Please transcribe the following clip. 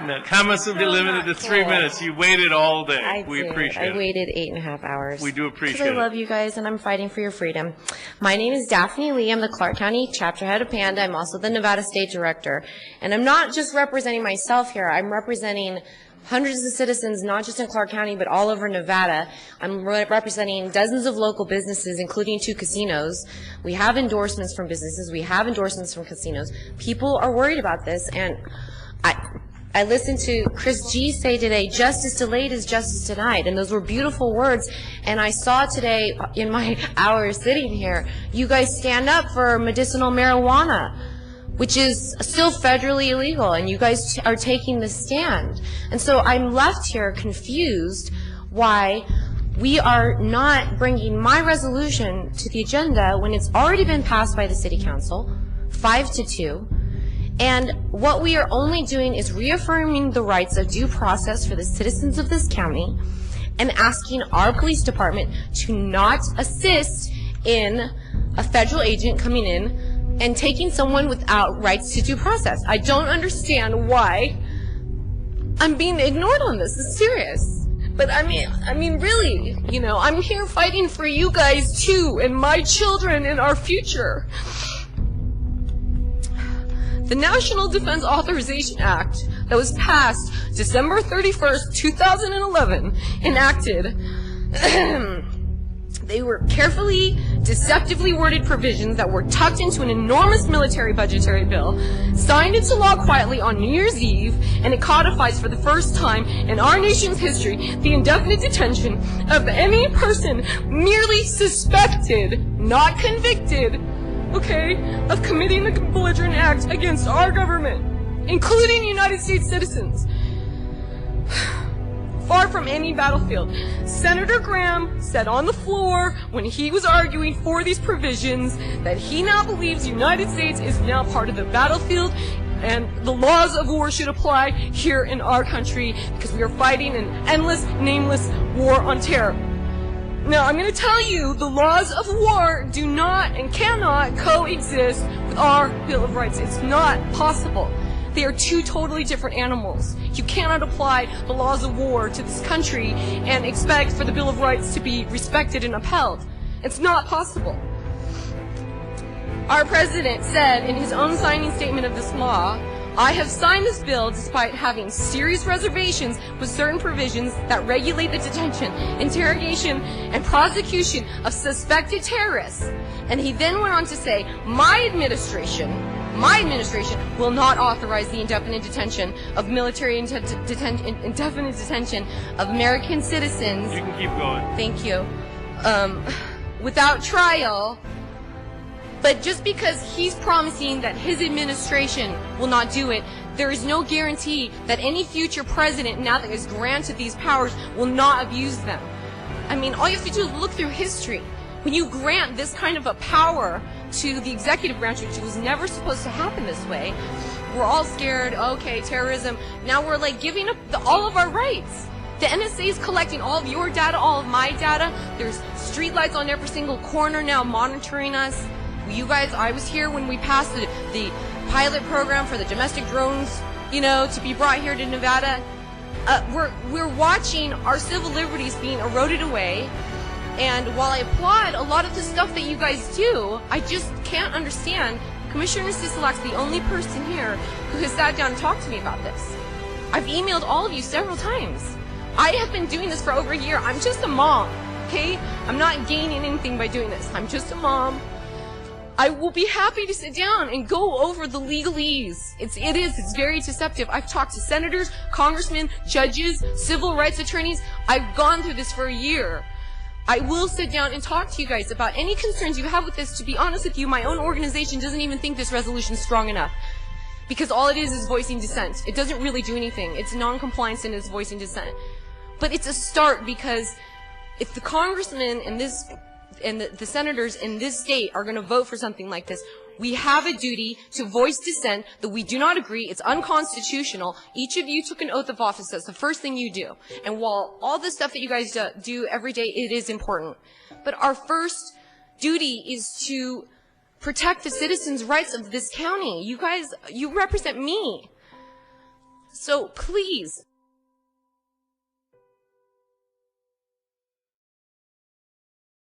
No, comments will be limited to 3 minutes. You waited all day. We appreciate it. I waited 8.5 hours. We do appreciate it. Because I love you guys and I'm fighting for your freedom. My name is Daphne Lee. I'm the Clark County chapter head of PANDA. I'm also the Nevada State Director. And I'm not just representing myself here. I'm representing hundreds of citizens, not just in Clark County, but all over Nevada. I'm representing dozens of local businesses, including 2 casinos. We have endorsements from businesses. We have endorsements from casinos. People are worried about this, and I listened to Chris G. say today, justice delayed is justice denied, and those were beautiful words. And I saw today in my hours sitting here, you guys stand up for medicinal marijuana, which is still federally illegal, and you guys are taking the stand. And so I'm left here confused why we are not bringing my resolution to the agenda when it's already been passed by the City Council, 5-2. And what we are only doing is reaffirming the rights of due process for the citizens of this county and asking our police department to not assist in a federal agent coming in and taking someone without rights to due process. I don't understand why I'm being ignored on this. It's serious. But I mean, really, you know, I'm here fighting for you guys too, and my children and our future. The National Defense Authorization Act that was passed December 31st, 2011, enacted, they were carefully, deceptively worded provisions that were tucked into an enormous military budgetary bill, signed into law quietly on New Year's Eve, and it codifies for the first time in our nation's history the indefinite detention of any person merely suspected, not convicted, of committing a belligerent act against our government, including United States citizens. Far from any battlefield. Senator Graham said on the floor when he was arguing for these provisions that he now believes the United States is now part of the battlefield and the laws of war should apply here in our country because we are fighting an endless, nameless war on terror. Now, I'm going to tell you, the laws of war do not and cannot coexist with our Bill of Rights. It's not possible. They are 2 totally different animals. You cannot apply the laws of war to this country and expect for the Bill of Rights to be respected and upheld. It's not possible. Our president said in his own signing statement of this law, I have signed this bill despite having serious reservations with certain provisions that regulate the detention, interrogation, and prosecution of suspected terrorists. And he then went on to say, my administration will not authorize the indefinite detention of indefinite detention of American citizens. You can keep going. Thank you. Without trial. But just because he's promising that his administration will not do it, there is no guarantee that any future president, now that is granted these powers, will not abuse them. I mean, all you have to do is look through history. When you grant this kind of a power to the executive branch, which was never supposed to happen this way, we're all scared, okay, terrorism. Now we're like giving up all of our rights. The NSA is collecting all of your data, all of my data. There's streetlights on every single corner now monitoring us. You guys, I was here when we passed the pilot program for the domestic drones, you know, to be brought here to Nevada. We're watching our civil liberties being eroded away. And while I applaud a lot of the stuff that you guys do, I just can't understand. Commissioner Sisolak's the only person here who has sat down and talked to me about this. I've emailed all of you several times. I have been doing this for over a year. I'm just a mom, okay? I'm not gaining anything by doing this. I'm just a mom. I will be happy to sit down and go over the legalese. It's very deceptive. I've talked to senators, congressmen, judges, civil rights attorneys. I've gone through this for a year. I will sit down and talk to you guys about any concerns you have with this. To be honest with you, my own organization doesn't even think this resolution is strong enough. Because all it is voicing dissent. It doesn't really do anything. It's non-compliance and it's voicing dissent. But it's a start because if the congressmen and the senators in this state are going to vote for something like this, we have a duty to voice dissent that we do not agree. It's unconstitutional. Each of you took an oath of office. That's the first thing you do. And while all the stuff that you guys do every day, it is important. But our first duty is to protect the citizens' rights of this county. You guys, you represent me. So please,